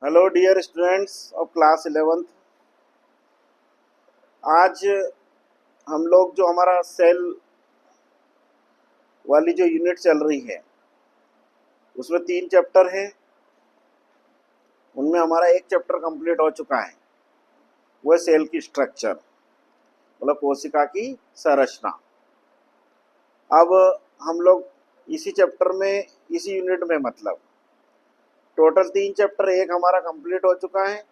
Hello dear students of class 11th। आज हम लोग जो हमारा सेल वाली जो यूनिट चल रही है उसमें 3 चैप्टर हैं। उनमें हमारा एक चैप्टर कंप्लीट हो चुका है, वो है सेल की स्ट्रक्चर, मतलब कोशिका की संरचना। अब हम लोग इसी चैप्टर में, इसी यूनिट में, मतलब टोटल 3 चैप्टर, एक हमारा कंप्लीट हो चुका है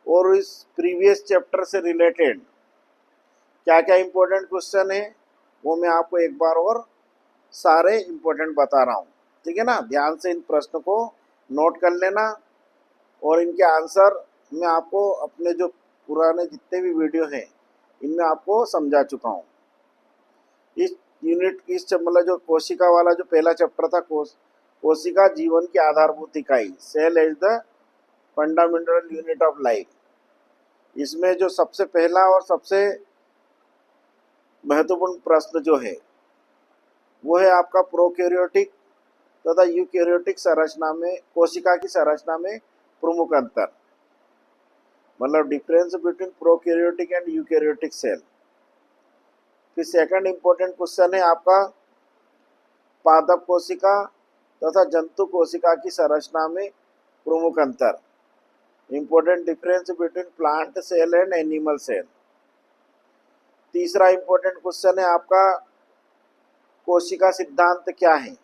और इस प्रीवियस चैप्टर से रिलेटेड क्या क्या इम्पोर्टेंट क्वेश्चन है वो मैं आपको एक बार और सारे इम्पोर्टेंट बता रहा हूँ। ठीक है ना, ध्यान से इन प्रश्न को नोट कर लेना और इनके आंसर मैं आपको अपने जो पुराने जितने भी वीडियो हैं इनमें आपको समझा चुका हूँ। इस यूनिट मतलब जो कोशिका वाला जो पहला चैप्टर था, कोशिका जीवन की आधारभूत इकाई, cell as the fundamental unit of life. इसमें जो सबसे पहला और सबसे महत्वपूर्ण प्रश्न जो है वो है आपका प्रोकैरियोटिक तथा यूकैरियोटिक संरचना में, कोशिका की संरचना में प्रमुख अंतर, मतलब difference between prokaryotic and eukaryotic cell. फिर सेकंड इंपॉर्टेंट क्वेश्चन है आपका पादप कोशिका तथा जंतु कोशिका की संरचना में प्रमुख अंतर, important difference between plant cell and animal cell. तीसरा इंपॉर्टेंट क्वेश्चन है आपका कोशिका सिद्धांत क्या है,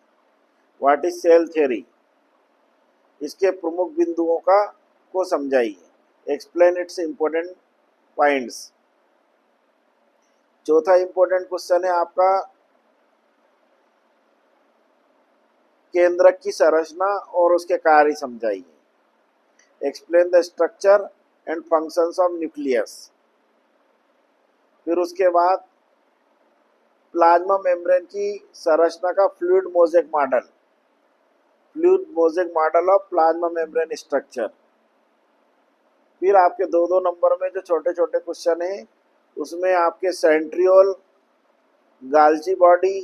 व्हाट इज सेल थ्योरी, इसके प्रमुख बिंदुओं को समझाइए, एक्सप्लेन इट्स इंपॉर्टेंट पॉइंट्स। चौथा इंपॉर्टेंट क्वेश्चन है आपका केंद्रक की संरचना और उसके कार्य समझाइए, explain the structure and functions of nucleus. फिर उसके बाद प्लाज्मा मेम्ब्रेन की संरचना का fluid mosaic model of plasma membrane structure. फिर आपके दो दो नंबर में जो छोटे छोटे क्वेश्चन हैं उसमें आपके सेंट्रियोल, गाल्जी बॉडी,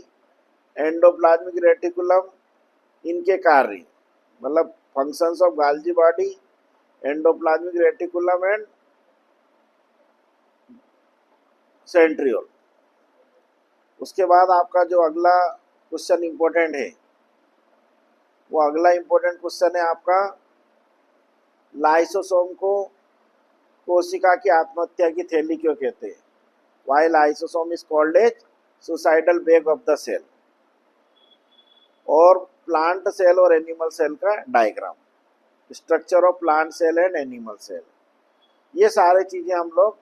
एंडोप्लाज्मिक रेटिकुलम, इनके कार्य, मतलब functions of गाल्जी body, endoplasmic reticulum and centriole. उसके बाद आपका जो अगला क्वेश्चन इंपॉर्टेंट है, वो अगला इंपॉर्टेंट क्वेश्चन है आपका लाइसोसोम को कोशिका की आत्महत्या की थैली क्यों कहते हैं, why lysosome is called as suicidal bag of the cell. और प्लांट सेल और एनिमल सेल का diagram, structure of plant cell and animal cell. ये सारे चीज़ें हम लोग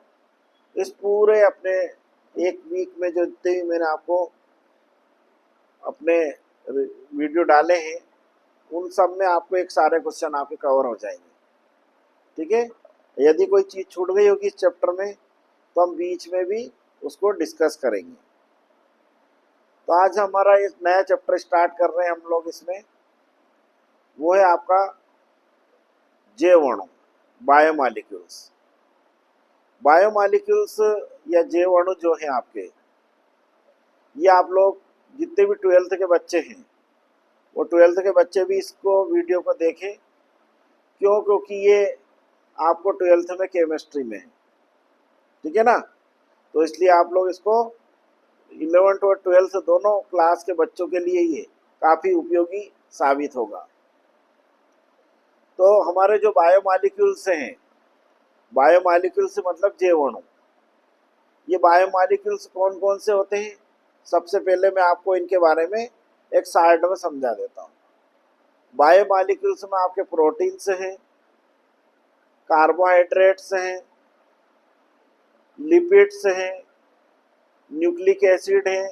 इस पूरे अपने एक वीक में जो जितने भी मैंने आपको अपने वीडियो डाले हैं उन सब में आपको एक सारे क्वेश्चन आपके कवर हो जाएंगे। ठीक है, यदि कोई चीज़ छूट गई होगी इस चैप्टर में तो हम बीच में भी उसको डिस्कस करेंगे। तो आज हमारा एक नया चैप्टर स्टार्ट कर रहे हैं हम लोग, इसमें वो है आपका जैव अणु, बायोमॉलिक्यूल्स। बायोमॉलिक्यूल्स या जैव अणु जो हैं आपके, ये आप लोग जितने भी 12th के बच्चे हैं वो 12th के बच्चे भी इसको वीडियो को देखें। क्यों? क्योंकि ये आपको 12th में केमिस्ट्री में है, ठीक है ना, तो इसलिए आप लोग इसको 11th और 12th दोनों क्लास के बच्चों के लिए ये काफ़ी उपयोगी साबित होगा। तो हमारे जो बायोमॉलिक्यूल्स हैं, बायोमॉलिक्यूल्स मतलब जैव अणु, ये बायोमॉलिक्यूल्स कौन कौन से होते हैं, सबसे पहले मैं आपको इनके बारे में एक शार्ट में समझा देता हूँ। बायोमॉलिक्यूल्स में आपके प्रोटीन्स हैं, कार्बोहाइड्रेट्स हैं, लिपिड्स हैं, न्यूक्लिक एसिड हैं,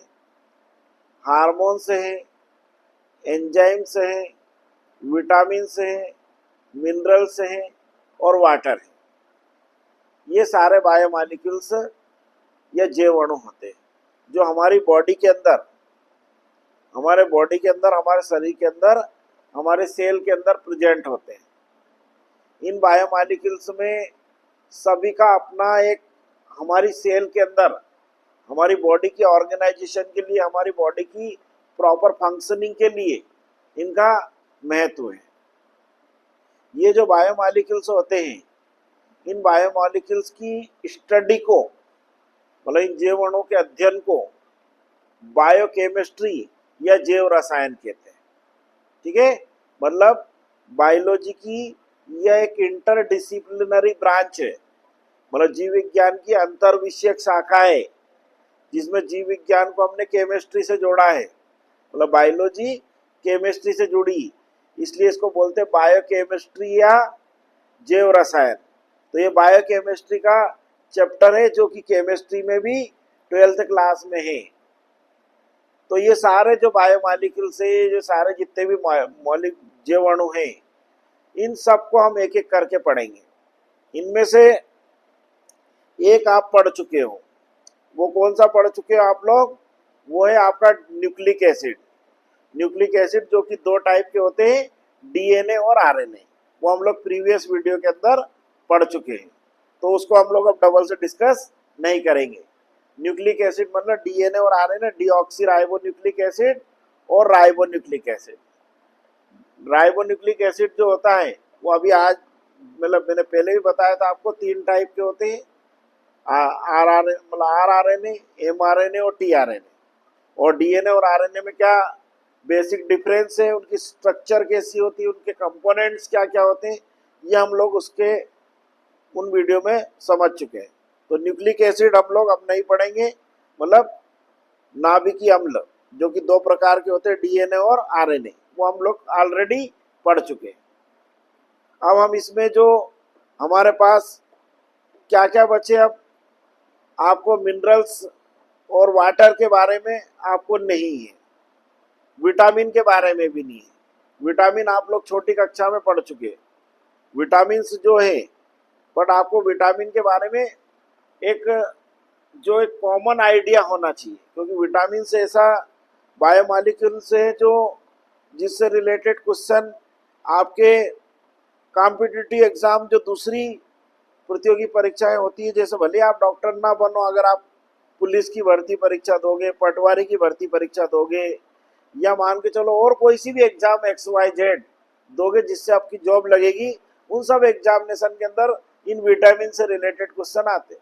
हार्मोन्स हैं, एंजाइम्स हैं, विटामिन्स हैं, मिनरल्स हैं और वाटर है। ये सारे बायोमॉलिक्यूल्स या जैव अणु होते हैं जो हमारी बॉडी के अंदर, हमारे शरीर के अंदर, हमारे सेल के अंदर प्रेजेंट होते हैं। इन बायोमॉलिक्यूल्स में सभी का अपना एक, हमारी सेल के अंदर, हमारी बॉडी की ऑर्गेनाइजेशन के लिए, हमारी बॉडी की प्रॉपर फंक्शनिंग के लिए इनका महत्व है। ये जो बायोमॉलिक्यूल्स होते हैं, इन बायोमॉलिक्यूल्स की स्टडी को, मतलब इन जैव अणुओं के अध्ययन को बायोकेमिस्ट्री या जैव रसायन कहते हैं। ठीक है, मतलब बायोलॉजी की यह एक इंटरडिसिप्लिनरी ब्रांच है, मतलब जीव विज्ञान की अंतर विषयक शाखा है, जिसमें जीव विज्ञान को हमने केमिस्ट्री से जोड़ा है। मतलब बायोलॉजी केमिस्ट्री से जुड़ी, इसलिए इसको बोलते हैं बायोकेमिस्ट्री या जैव रसायन। तो ये बायोकेमिस्ट्री का चैप्टर है जो कि केमिस्ट्री में भी 12th क्लास में है। तो ये सारे जो बायोमॉलिक्यूल्स है, जो सारे जितने भी मौलिक जैव अणु हैं, इन सबको हम एक एक करके पढ़ेंगे। इनमें से एक आप पढ़ चुके हो, वो कौन सा पढ़ चुके हो आप लोग? वो है आपका न्यूक्लिक एसिड। न्यूक्लिक एसिड जो कि दो टाइप के होते हैं, डीएनए और आरएनए, वो हम लोग प्रीवियस वीडियो के अंदर पढ़ चुके हैं, तो उसको हम लोग अब डबल से डिस्कस नहीं करेंगे। न्यूक्लिक एसिड मतलब डीएनए और RNA, deoxy ribo nucleic acid और ribo nucleic acid. Ribo nucleic acid जो होता है वो अभी आज, मतलब मैंने पहले भी बताया था आपको, 3 टाइप के होते हैं, आरआरएनए, एमआरएनए और टीआरएनए। और डीएनए और आरएनए में क्या बेसिक डिफरेंस है, उनकी स्ट्रक्चर कैसी होती है, उनके कंपोनेंट्स क्या क्या होते हैं, ये हम लोग उसके उन वीडियो में समझ चुके हैं। तो न्यूक्लिक एसिड हम लोग अब नहीं पढ़ेंगे, मतलब नाभिकीय अम्ल जो कि 2 प्रकार के होते हैं, डीएनए और आरएनए, वो हम लोग ऑलरेडी पढ़ चुके हैं। अब हम इसमें जो हमारे पास क्या क्या बचे, अब आपको मिनरल्स और वाटर के बारे में आपको नहीं है, विटामिन के बारे में भी नहीं है। विटामिन आप लोग छोटी कक्षा में पढ़ चुके हैं, विटामिन जो है, बट आपको विटामिन के बारे में एक कॉमन आइडिया होना चाहिए, क्योंकि विटामिन से ऐसा बायोमॉलिक्यूल से जो जिससे रिलेटेड क्वेश्चन आपके कॉम्पिटिटिव एग्जाम जो दूसरी प्रतियोगी परीक्षाएं होती है, जैसे भले आप डॉक्टर ना बनो, अगर आप पुलिस की भर्ती परीक्षा दोगे, पटवारी की भर्ती परीक्षा दोगे, या मान के चलो और कोई सी भी एग्जाम XYZ दोगे जिससे आपकी जॉब लगेगी, उन सब एग्जामिनेशन के अंदर इन विटामिन से रिलेटेड क्वेश्चन आते हैं।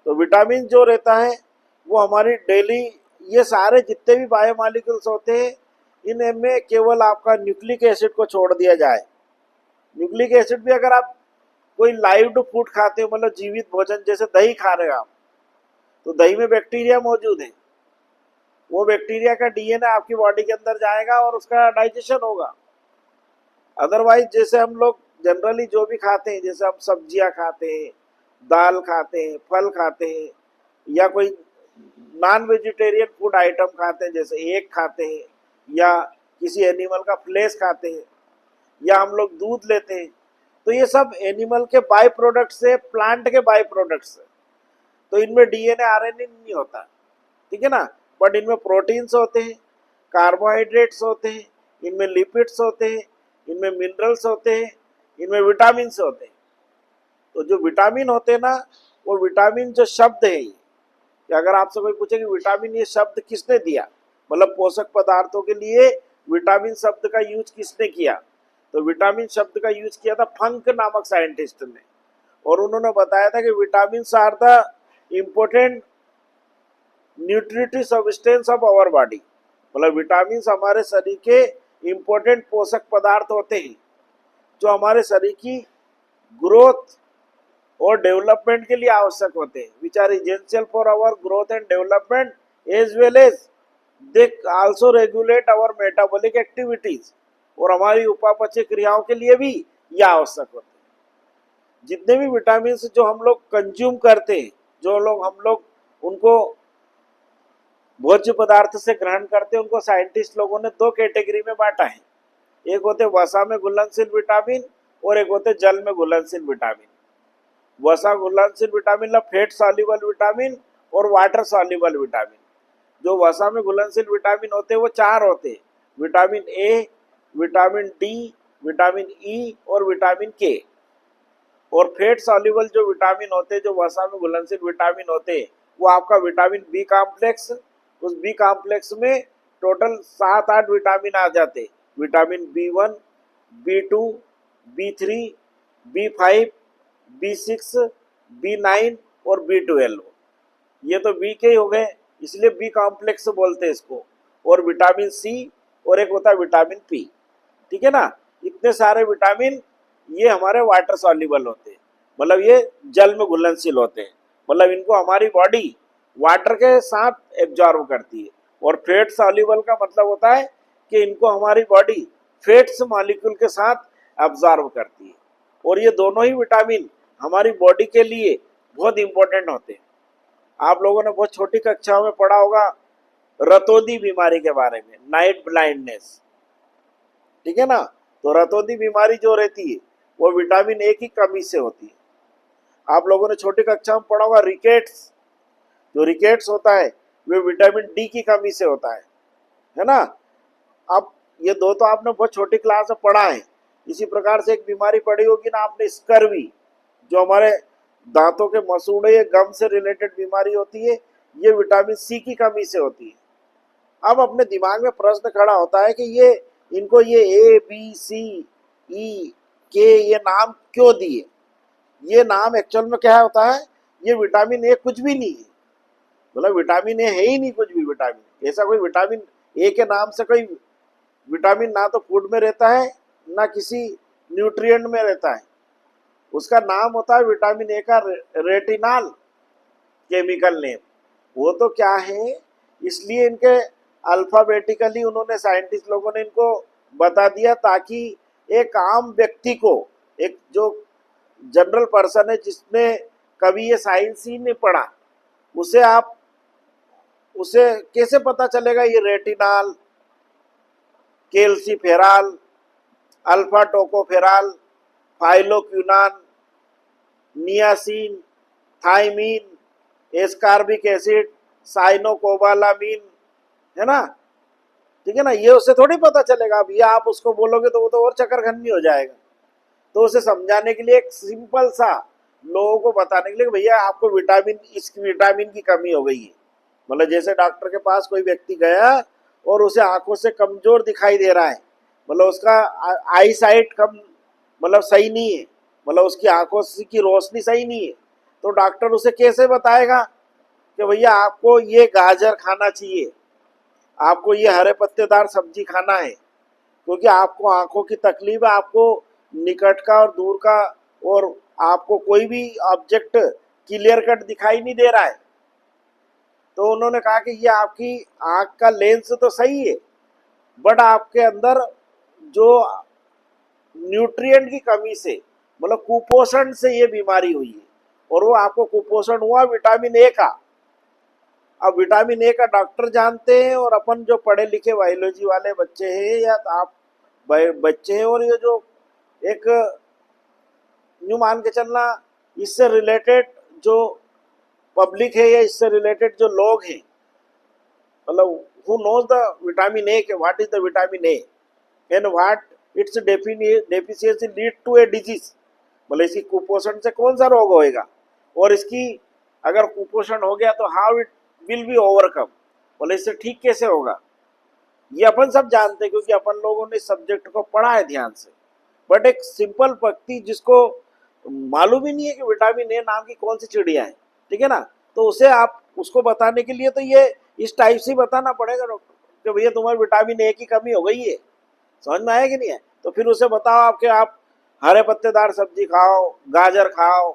तो विटामिन जो रहता है वो हमारी डेली, ये सारे जितने भी बायोमॉलिक्यूल्स होते हैं, इनमें केवल आपका न्यूक्लिक एसिड को छोड़ दिया जाए। न्यूक्लिक एसिड भी अगर आप कोई लाइव फूड खाते हो, मतलब जीवित भोजन, जैसे दही खा रहे हो आप, तो दही में बैक्टीरिया मौजूद है, वो बैक्टीरिया का डीएनए आपकी बॉडी के अंदर जाएगा और उसका डाइजेशन होगा। अदरवाइज जैसे हम लोग जनरली जो भी खाते हैं, जैसे हम सब्जियां खाते हैं, दाल खाते हैं, फल खाते हैं, या कोई नॉन वेजिटेरियन फूड आइटम खाते हैं, जैसे एग खाते हैं, या किसी एनिमल का फ्लेश खाते हैं, या हम लोग दूध लेते हैं, तो ये सब एनिमल के बाई प्रोडक्ट्स है, प्लांट के बाई प्रोडक्ट्स है। तो इनमें डीएनए आरएनए नहीं होता, ठीक है ना, बट इनमें प्रोटीन्स होते हैं, कार्बोहाइड्रेट्स होते हैं, इनमें लिपिड्स होते हैं, इनमें मिनरल्स होते हैं, इनमें विटामिन होते हैं। तो जो विटामिन होते हैं ना, वो विटामिन जो शब्द है, कि अगर आपसे कोई पूछे कि विटामिन ये शब्द किसने दिया, मतलब पोषक पदार्थों के लिए विटामिन शब्द का यूज किसने किया, तो विटामिन शब्द का यूज किया था फंक नामक साइंटिस्ट ने, और उन्होंने बताया था कि vitamin are the important nutritive substance of our body, मतलब विटामिन हमारे शरीर के इम्पोर्टेंट पोषक पदार्थ होते हैं जो हमारे शरीर की ग्रोथ और डेवलपमेंट के लिए आवश्यक होते हैं, which are essential for our growth and development, as well as they also regulate our metabolic activities, और हमारी उपापचय क्रियाओं के लिए भी यह आवश्यक होते हैं। जितने भी विटामिन जो हम लोग कंज्यूम करते हैं, जो लोग हम लोग उनको भोज्य पदार्थ से ग्रहण करते हैं, उनको साइंटिस्ट लोगों ने 2 कैटेगरी में बांटा है। एक होते वसा में घुलनशील विटामिन और एक होते जल में घुलनशील विटामिन। वसा घुलनशील विटामिन मतलब फैट सॉल्युबल विटामिन और वाटर सॉल्युबल विटामिन। जो वसा में घुलनशील विटामिन होते हैं वो 4 होते हैं, vitamin A, vitamin D, vitamin E और विटामिन के। और फैट सॉल्युबल जो विटामिन होते हैं, जो वसा में घुलनशील विटामिन होते हैं, वो आपका विटामिन बी कॉम्प्लेक्स, उस बी कॉम्प्लेक्स में टोटल 7-8 विटामिन आ जाते हैं, vitamin B1, B2, B3, B5, B6, B9 और B12। ये तो बी के ही हो गए, इसलिए बी कॉम्प्लेक्स बोलते हैं इसको। और विटामिन सी और एक होता है विटामिन पी, ठीक है ना। इतने सारे विटामिन ये हमारे वाटर सॉल्युबल होते हैं, मतलब ये जल में घुलनशील होते हैं, मतलब इनको हमारी बॉडी वाटर के साथ एब्जॉर्ब करती है। और फैट सॉल्युबल का मतलब होता है कि इनको हमारी बॉडी फैट्स मॉलिक्यूल के साथ एब्जॉर्ब करती है। और ये दोनों ही विटामिन हमारी बॉडी के लिए बहुत इंपॉर्टेंट होते हैं। आप लोगों ने बहुत छोटी कक्षाओं में पढ़ा होगा रतौंधी बीमारी के बारे में, नाइट ब्लाइंडनेस, ठीक है ना। तो रतौंधी बीमारी जो रहती है वो विटामिन ए की कमी से होती है। आप लोगों ने छोटी कक्षा में पढ़ा होगा रिकेट्स, जो रिकेट्स होता है वो विटामिन डी की कमी से होता है ना। अब ये दो तो आपने बहुत छोटी क्लास में पढ़ा है। इसी प्रकार से एक बीमारी पढ़ी होगी ना आपने, स्कर्वी, जो हमारे दांतों के मसूड़े या गम से रिलेटेड बीमारी होती है, ये विटामिन सी की कमी से होती है। अब अपने दिमाग में प्रश्न खड़ा होता है कि ये इनको ये ए बी सी ई के ये नाम क्यों दिए। ये नाम एक्चुअल में क्या होता है, ये विटामिन ए कुछ भी नहीं है, मतलब विटामिन ए है ही नहीं कुछ भी। विटामिन ऐसा कोई विटामिन ए के नाम से कोई विटामिन ना तो फूड में रहता है ना किसी न्यूट्रिएंट में रहता है। उसका नाम होता है विटामिन ए का रेटिनॉल केमिकल नेम। वो तो क्या है, इसलिए इनके अल्फाबेटिकली उन्होंने साइंटिस्ट लोगों ने इनको बता दिया ताकि एक आम व्यक्ति को, एक जो जनरल पर्सन है जिसने कभी ये साइंस ही नहीं पढ़ा, उसे कैसे पता चलेगा ये retinol, calciferol, alpha tocopherol, phylloquinone, niacin, thiamine, ascorbic acid, cyanocobalamin, है ना, ठीक है ना। ये उससे थोड़ी पता चलेगा। अब ये आप उसको बोलोगे तो वो तो और चक्करखन्नी हो जाएगा। तो उसे समझाने के लिए एक सिंपल सा, लोगों को बताने के लिए भैया आपको विटामिन, इस विटामिन की कमी हो गई है। मतलब जैसे डॉक्टर के पास कोई व्यक्ति गया और उसे आंखों से कमजोर दिखाई दे रहा है, मतलब उसका आई साइट कम, मतलब सही नहीं है, मतलब उसकी आंखों की रोशनी सही नहीं है, तो डॉक्टर उसे कैसे बताएगा कि भैया आपको ये गाजर खाना चाहिए, आपको ये हरे पत्तेदार सब्जी खाना है, क्योंकि आपको आंखों की तकलीफ है, आपको निकट का और दूर का और आपको कोई भी ऑब्जेक्ट क्लियर कट दिखाई नहीं दे रहा है। तो उन्होंने कहा कि ये आपकी आंख का लेंस तो सही है, बट आपके अंदर जो न्यूट्रिएंट की कमी से, मतलब कुपोषण से ये बीमारी हुई है। और वो आपको कुपोषण हुआ विटामिन ए का। अब विटामिन ए का डॉक्टर जानते हैं, और अपन जो पढ़े लिखे बायोलॉजी वाले बच्चे हैं या आप बच्चे हैं, और ये जो एक न्यू मान के चलना, इससे रिलेटेड जो पब्लिक है या इससे रिलेटेड जो लोग हैं, मतलब who knows the vitamin A, what is the vitamin A and what its deficiency lead to a disease, मतलब इसकी कुपोषण से कौन सा रोग होएगा, और इसकी अगर कुपोषण हो गया तो how it will be overcome, मतलब इससे ठीक कैसे होगा, ये अपन सब जानते हैं क्योंकि अपन लोगों ने सब्जेक्ट को पढ़ा है ध्यान से। बट एक सिंपल व्यक्ति जिसको मालूम ही नहीं है कि विटामिन ए नाम की कौन सी चिड़िया है, ठीक है ना, तो उसे आप उसको बताने के लिए तो ये इस टाइप से बताना पड़ेगा डॉक्टर कि भैया तुम्हारी विटामिन ए की कमी हो गई है। समझ में आया कि नहीं है? तो फिर उसे बताओ आपके आप हरे पत्तेदार सब्जी खाओ, गाजर खाओ,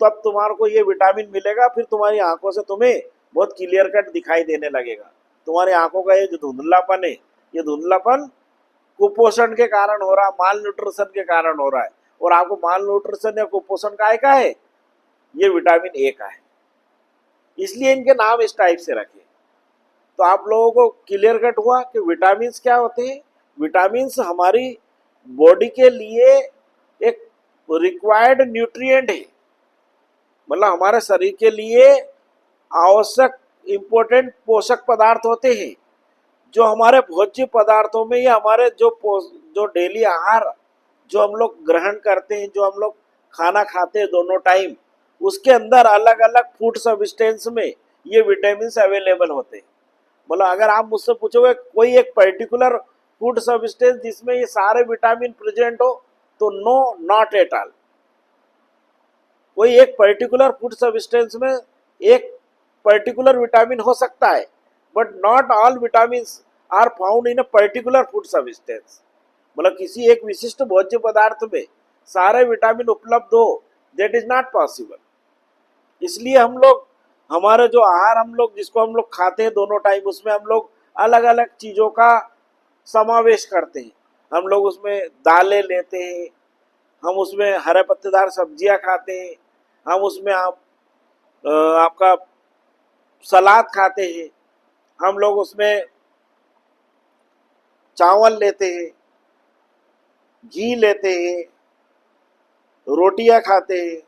तब तुम्हारे को ये विटामिन मिलेगा, फिर तुम्हारी आंखों से तुम्हें बहुत क्लियर कट दिखाई देने लगेगा। तुम्हारी आंखों का ये जो धुंधलापन है, ये धुंधलापन कुपोषण के कारण हो रहा है, माल न्यूट्रिशन के कारण हो रहा है। और आपको माल न्यूट्रिशन या कुपोषण का है, ये विटामिन ए का है, इसलिए इनके नाम इस टाइप से रखे। तो आप लोगों को क्लियर कट हुआ कि विटामिन क्या होते हैं। विटामिन हमारी बॉडी के लिए एक रिक्वायर्ड न्यूट्रिएंट है, मतलब हमारे शरीर के लिए आवश्यक इंपॉर्टेंट पोषक पदार्थ होते हैं, जो हमारे भोज्य पदार्थों में या हमारे जो डेली आहार जो हम लोग ग्रहण करते हैं, जो हम लोग खाना खाते हैं दोनों टाइम, उसके अंदर अलग अलग फूड सब्सटेंस में ये विटामिन अवेलेबल होते हैं। मतलब अगर आप मुझसे पूछोगे कोई एक पर्टिकुलर फूड सब्सटेंस जिसमें ये सारे विटामिन प्रेजेंट हो, तो नो, नॉट एट ऑल। कोई एक पर्टिकुलर फूड सब्सटेंस में एक पर्टिकुलर विटामिन हो सकता है, but not all vitamin are found in a particular food substance. मतलब किसी एक विशिष्ट भोज्य पदार्थ में सारे विटामिन उपलब्ध हो, दैट इज नॉट पॉसिबल। इसलिए हम लोग, हमारे जो आहार हम लोग जिसको हम लोग खाते हैं दोनों टाइम, उसमें हम लोग अलग अलग चीज़ों का समावेश करते हैं। हम लोग उसमें दालें लेते हैं, हम उसमें हरे पत्तेदार सब्जियां खाते हैं, हम उसमें आपका सलाद खाते हैं, हम लोग उसमें चावल लेते हैं, घी लेते हैं, रोटियां खाते हैं,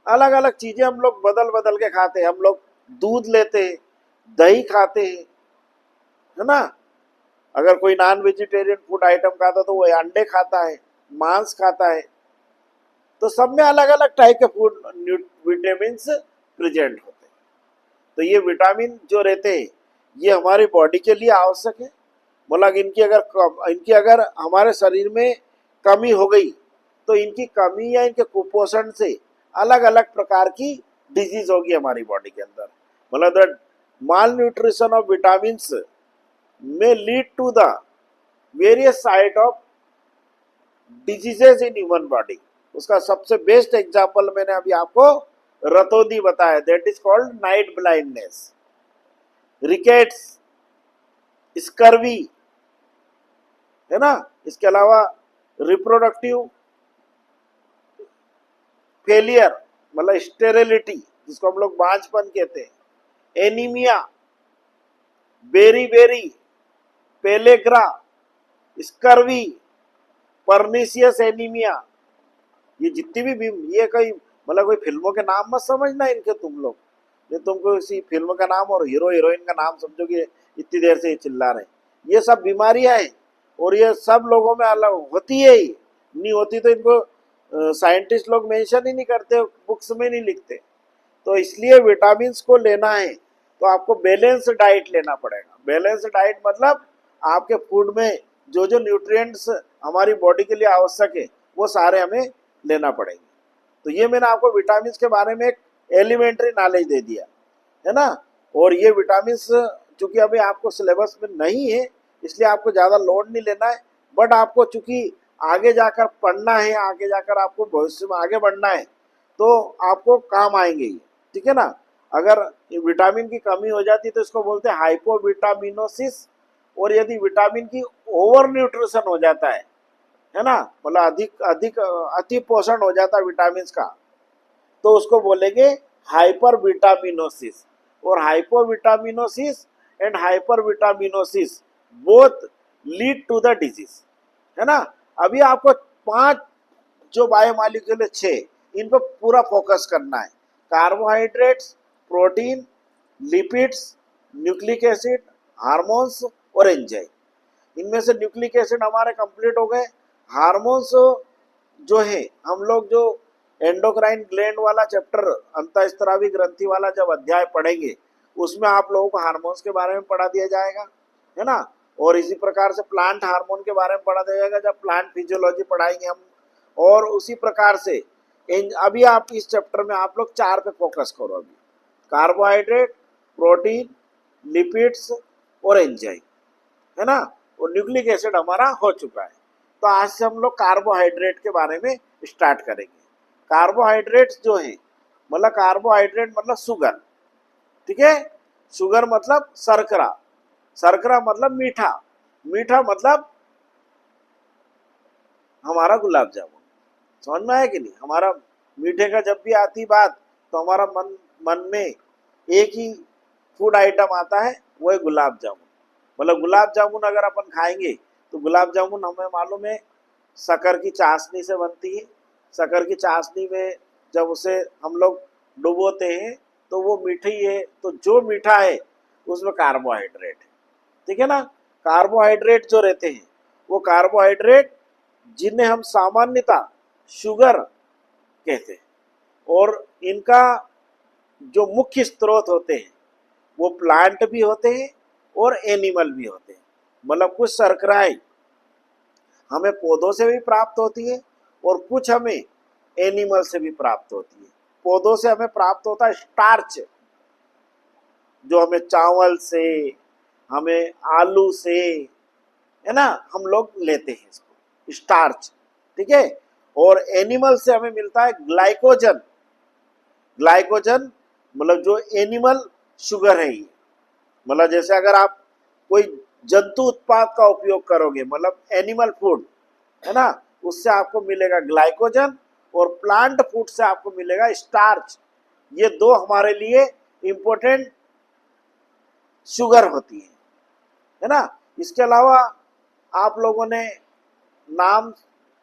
अलग अलग चीजें हम लोग बदल बदल के खाते हैं। हम लोग दूध लेते हैं, दही खाते हैं, है ना। अगर कोई नॉन वेजिटेरियन फूड आइटम खाता तो वो अंडे खाता है, मांस खाता है। तो सब में अलग अलग टाइप के फूड विटामिन प्रेजेंट होते हैं। तो ये विटामिन जो रहते हैं ये हमारी बॉडी के लिए आवश्यक है। मतलब इनकी अगर हमारे शरीर में कमी हो गई तो इनकी कमी या इनके कुपोषण से अलग अलग प्रकार की डिजीज होगी हमारी बॉडी के अंदर। मतलब the mall nutrition of vitamin may lead to the various side of diseases in human body। उसका सबसे बेस्ट एग्जाम्पल मैंने अभी आपको रतौंधी बताया, that is called night blindness, rickets, scurvy, है ना। इसके अलावा रिप्रोडक्टिव फेलियर मतलब स्टेरिलिटी जिसको हम लोग बांझपन कहते हैं, anaemia, beri beri, pellagra, scurvy, pernicious anaemia, ये जितनी भी ये कोई मतलब कोई फिल्मों के नाम मत समझना इनके तुम लोग। ये तुमको इसी फिल्म का नाम और हीरो हीरोइन का नाम समझोगे, इतनी देर से ये चिल्ला रहे हैं। ये सब बीमारियां हैं और ये सब लोगों में अलग होती है ही, नहीं होती तो इनको साइंटिस्ट लोग मेंशन ही नहीं करते, बुक्स में नहीं लिखते। तो इसलिए विटामिन को लेना है तो आपको बैलेंस डाइट लेना पड़ेगा। बैलेंस डाइट मतलब आपके फूड में जो जो न्यूट्रिएंट्स हमारी बॉडी के लिए आवश्यक है वो सारे हमें लेना पड़ेंगे। तो ये मैंने आपको विटामिन के बारे में एक एलिमेंट्री नॉलेज दे दिया, है ना। और ये विटामिन चूंकि अभी आपको सिलेबस में नहीं है इसलिए आपको ज़्यादा लोड नहीं लेना है, बट आपको चूंकि आगे जाकर पढ़ना है, आगे जाकर आपको भविष्य में आगे बढ़ना है तो आपको काम आएंगे ये, ठीक है ना। अगर विटामिन की कमी हो जाती तो इसको बोलते हैं हाइपोविटामिनोसिस। और यदि विटामिन की ओवर न्यूट्रिशन हो जाता है ना, मतलब अधिक अधिक अति पोषण हो जाता है विटामिन का, तो उसको बोलेंगे हाइपर विटामिनोसिस। और hypovitaminosis and hyper vitaminosis both lead to the disease, है ना। अभी आपको 5 जो बायोमॉलिक्यूल है 6, इन पर पूरा फोकस करना है। Carbohydrates, protein, lipids, nucleic acid, hormones और एंजाइम। इनमें से न्यूक्लिक एसिड हमारे कंप्लीट हो गए। हार्मोन्स जो है हम लोग जो एंडोक्राइन ग्लैंड वाला चैप्टर, अंतःस्रावी ग्रंथि वाला जब अध्याय पढ़ेंगे उसमें आप लोगों को हार्मोन्स के बारे में पढ़ा दिया जाएगा, है ना। और इसी प्रकार से प्लांट हार्मोन के बारे में पढ़ा दिया जाएगा जब प्लांट फिजियोलॉजी पढ़ाएंगे हम। और उसी प्रकार से अभी आप इस चैप्टर में आप लोग 4 पे फोकस करो। अभी कार्बोहाइड्रेट, प्रोटीन, लिपिड्स और एंजाइम, है ना। और न्यूक्लिक एसिड हमारा हो चुका है। तो आज से हम लोग कार्बोहाइड्रेट के बारे में स्टार्ट करेंगे। कार्बोहाइड्रेट्स जो है मतलब कार्बोहाइड्रेट मतलब शुगर, ठीक है। शुगर मतलब शर्करा, शर्करा मतलब मीठा, मीठा मतलब हमारा गुलाब जामुन। समझ में आया कि नहीं। हमारा मीठे का जब भी आती बात तो हमारा मन में एक ही फूड आइटम आता है, वो है गुलाब जामुन। मतलब गुलाब जामुन अगर अपन खाएंगे तो गुलाब जामुन हमें मालूम है शक्कर की चाशनी से बनती है। शक्कर की चाशनी में जब उसे हम लोग डुबोते हैं तो वो मीठी है। तो जो मीठा है उसमें कार्बोहाइड्रेट है, ठीक है ना। कार्बोहाइड्रेट जो रहते हैं वो कार्बोहाइड्रेट जिन्हें हम सामान्यतः शुगर कहते हैं, और इनका जो मुख्य स्रोत होते हैं वो प्लांट भी होते हैं और एनिमल भी होते हैं। मतलब कुछ शर्कराएं हमें पौधों से भी प्राप्त होती है और कुछ हमें एनिमल से भी प्राप्त होती है। पौधों से हमें प्राप्त होता है स्टार्च, जो हमें चावल से, हमें आलू से, है ना, हम लोग लेते हैं इसको स्टार्च, ठीक है। और एनिमल से हमें मिलता है ग्लाइकोजन। ग्लाइकोजन मतलब जो एनिमल शुगर है ये, मतलब जैसे अगर आप कोई जंतु उत्पाद का उपयोग करोगे, मतलब एनिमल फूड, है ना, उससे आपको मिलेगा ग्लाइकोजन, और प्लांट फूड से आपको मिलेगा स्टार्च। ये दो हमारे लिए इंपॉर्टेंट शुगर होती है ना। इसके अलावा आप लोगों ने नाम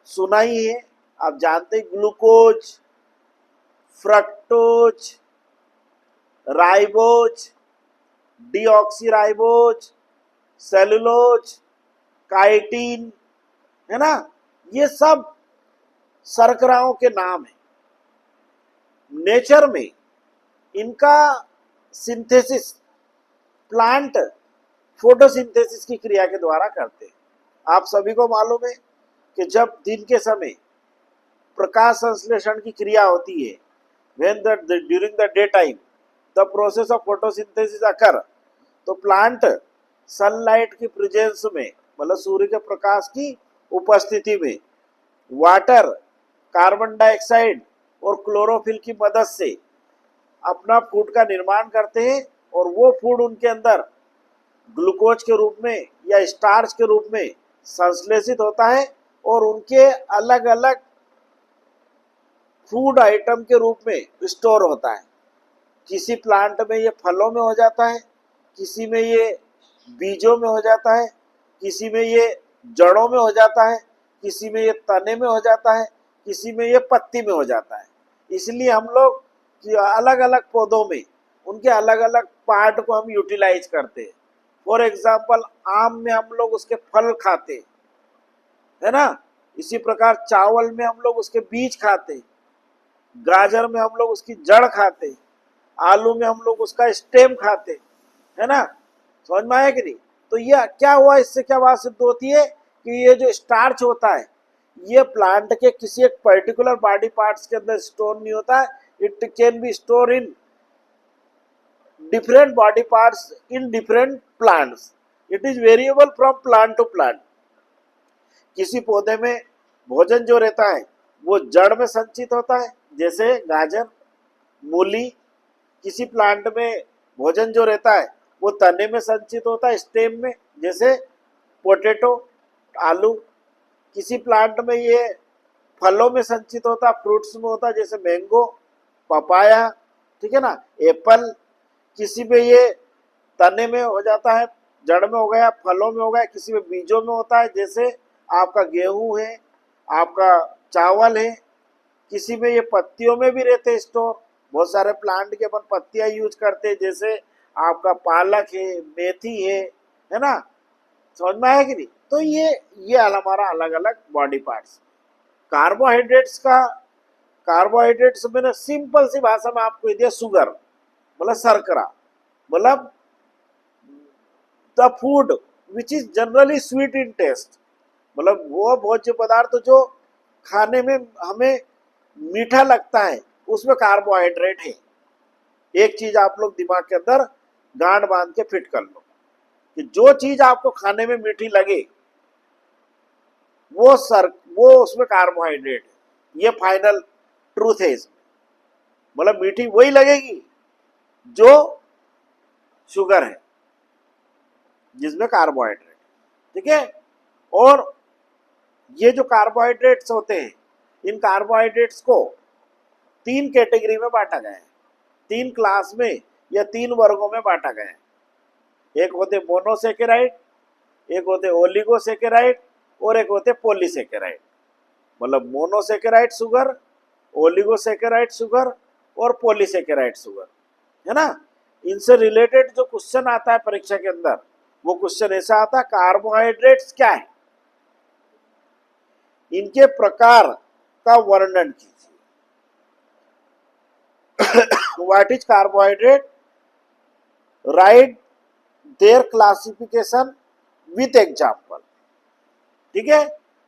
सुना ही है, आप जानते हैं, glucose, fructose, ribose, deoxyribose, cellulose, chitin, है ना, ये सब शर्कराओं के नाम हैं। नेचर में इनका सिंथेसिस प्लांट फोटोसिंथेसिस की क्रिया के द्वारा करते हैं। आप सभी को मालूम है कि जब दिन के समय प्रकाश संश्लेषण की क्रिया होती है, when the during the daytime the process of photosynthesis occur, तो प्लांट सनलाइट की प्रेजेंस में, मतलब सूर्य के प्रकाश की उपस्थिति में, वाटर, कार्बन डाइऑक्साइड और क्लोरोफिल की मदद से अपना फूड का निर्माण करते हैं, और वो फूड उनके अंदर ग्लूकोज के रूप में या स्टार्च के रूप में संश्लेषित होता है, और उनके अलग अलग फूड आइटम के रूप में स्टोर होता है। किसी प्लांट में ये फलों में हो जाता है, किसी में ये बीजों में हो जाता है, किसी में ये जड़ों में हो जाता है, किसी में ये तने में हो जाता है, किसी में ये पत्ती में हो जाता है। इसलिए हम लोग अलग अलग पौधों में उनके अलग अलग पार्ट को हम यूटिलाइज करते हैं। फॉर एग्जाम्पल, आम में हम लोग उसके फल खाते हैं, है ना। इसी प्रकार चावल में हम लोग उसके बीज खाते हैं, गाजर में हम लोग उसकी जड़ खाते, आलू में हम लोग उसका स्टेम खाते, है ना। समझ में आया कि नहीं। तो ये क्या हुआ, इससे क्या बात सिद्ध होती है कि ये जो स्टार्च होता है ये प्लांट के किसी एक पर्टिकुलर बॉडी पार्ट्स के अंदर स्टोर नहीं होता है, it can be store in different body parts in different plants, it is variable from plant to plant. किसी पौधे में भोजन जो रहता है वो जड़ में संचित होता है, जैसे गाजर, मूली। किसी प्लांट में भोजन जो रहता है वो तने में संचित होता है, स्टेम में, जैसे पोटैटो, आलू। किसी प्लांट में ये फलों में संचित होता है, फ्रूट्स में होता है, जैसे मैंगो, पपाया, ठीक है ना, एप्पल। किसी में ये तने में हो जाता है, जड़ में हो गया, फलों में हो गया। किसी में बीजों में होता है, जैसे आपका गेहूं है, आपका चावल है। किसी में ये पत्तियों में भी रहते हैं स्टोर, बहुत सारे प्लांट के अपन पत्तियां यूज करते हैं, जैसे आपका पालक है, मेथी है ना। समझ में आया कि नहीं। तो ये हमारा अलग अलग बॉडी पार्ट्स। कार्बोहाइड्रेट्स मैंने सिंपल सी भाषा में आपको दिया, शुगर मतलब शर्करा, मतलब the food which is generally sweet in taste, मतलब वो भोज्य पदार्थ जो खाने में हमें मीठा लगता है, उसमें कार्बोहाइड्रेट है। एक चीज आप लोग दिमाग के अंदर गांठ बांध के फिट कर लो कि जो चीज आपको खाने में मीठी लगे वो उसमें कार्बोहाइड्रेट है। ये फाइनल ट्रूथ है इसमें, मतलब मीठी वही लगेगी जो शुगर है, जिसमें कार्बोहाइड्रेट, ठीक है। और ये जो कार्बोहाइड्रेट्स होते हैं, इन कार्बोहाइड्रेट्स को 3 कैटेगरी में बांटा गया है, 3 क्लास में या 3 वर्गों में बांटा गया है। एक होते मोनोसेकेराइड, एक होते ओलिगोसेकेराइड, और एक होते पॉलीसेकेराइड। मतलब मोनोसेकेराइड शुगर, ओलिगोसेकेराइड शुगर और पॉलीसेकेराइड शुगर, है ना। इनसे रिलेटेड जो क्वेश्चन आता है परीक्षा के अंदर, वो क्वेश्चन ऐसा आता है, कार्बोहाइड्रेट्स क्या है, इनके प्रकार का वर्णन कीजिए। What is carbohydrate, right there classification with example, ठीक है।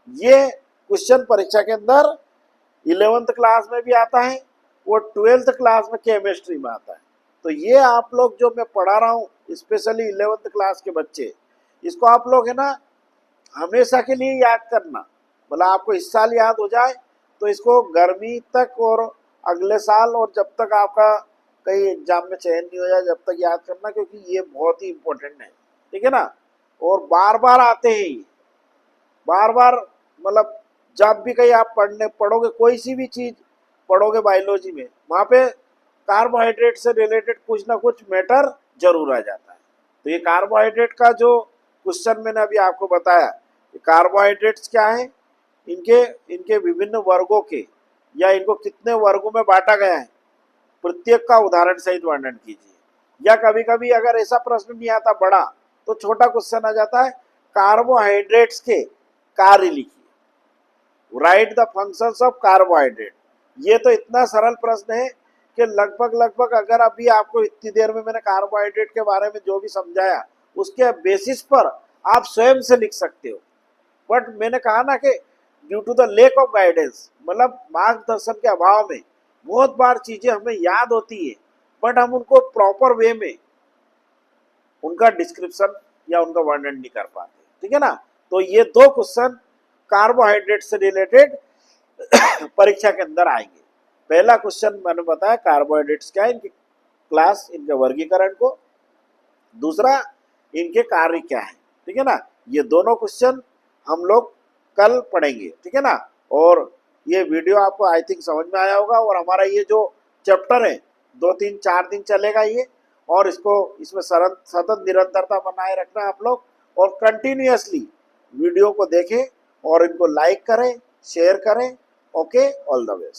ये क्वेश्चन परीक्षा के अंदर 11th क्लास में भी आता है और 12th क्लास में केमिस्ट्री में आता है। तो ये आप लोग जो मैं पढ़ा रहा हूँ स्पेशली 11th क्लास के बच्चे, इसको आप लोग है ना हमेशा के लिए याद करना। मतलब आपको इस साल याद हो जाए तो इसको गर्मी तक और अगले साल और जब तक आपका कहीं एग्जाम में चयन नहीं हो जाए जब तक याद करना, क्योंकि ये बहुत ही इंपॉर्टेंट है, ठीक है ना। और बार बार आते हैं ये, बार बार, मतलब जब भी कहीं आप पढ़ोगे कोई सी भी चीज पढ़ोगे बायोलॉजी में, वहां पे कार्बोहाइड्रेट से रिलेटेड कुछ ना कुछ मैटर जरूर आ जाता है। तो ये कार्बोहाइड्रेट का जो क्वेश्चन मैंने अभी आपको बताया, कार्बोहाइड्रेट्स क्या है, इनके इनके विभिन्न वर्गों के या इनको कितने वर्गों में बांटा गया है, प्रत्येक का उदाहरण सहित वर्णन कीजिए। या कभी कभी अगर ऐसा प्रश्न नहीं आता बड़ा, तो छोटा क्वेश्चन आ जाता है, कार्बोहाइड्रेट्स के कार्य लिखिए, right the functions of carbohydrate. ये तो इतना सरल प्रश्न है कि लगभग अगर अभी आपको इतनी देर में मैंने कार्बोहाइड्रेट के बारे में जो भी समझाया उसके बेसिस पर आप स्वयं से लिख सकते हो। बट मैंने कहा ना कि due to the lack of guidance, मतलब मार्गदर्शन के अभाव में बहुत बार चीजें हमें याद होती है बट हम उनको प्रॉपर वे में उनका डिस्क्रिप्शन या उनका वर्णन नहीं कर पाते, ठीक है ना। तो ये दो क्वेश्चन कार्बोहाइड्रेट से रिलेटेड परीक्षा के अंदर आएंगे। पहला क्वेश्चन मैंने बताया कार्बोहाइड्रेट्स क्या है, इनकी क्लास, इनके वर्गीकरण को, दूसरा इनके कार्य क्या है, ठीक है ना। ये दोनों क्वेश्चन हम लोग कल पढ़ेंगे, ठीक है ना। और ये वीडियो आपको आई थिंक समझ में आया होगा। और हमारा ये जो चैप्टर है 2-3-4 दिन चलेगा ये, और इसको इसमें सतत निरंतरता बनाए रखना आप लोग, और कंटिन्यूअसली वीडियो को देखें और इनको लाइक करें, शेयर करें। Okay, all the best.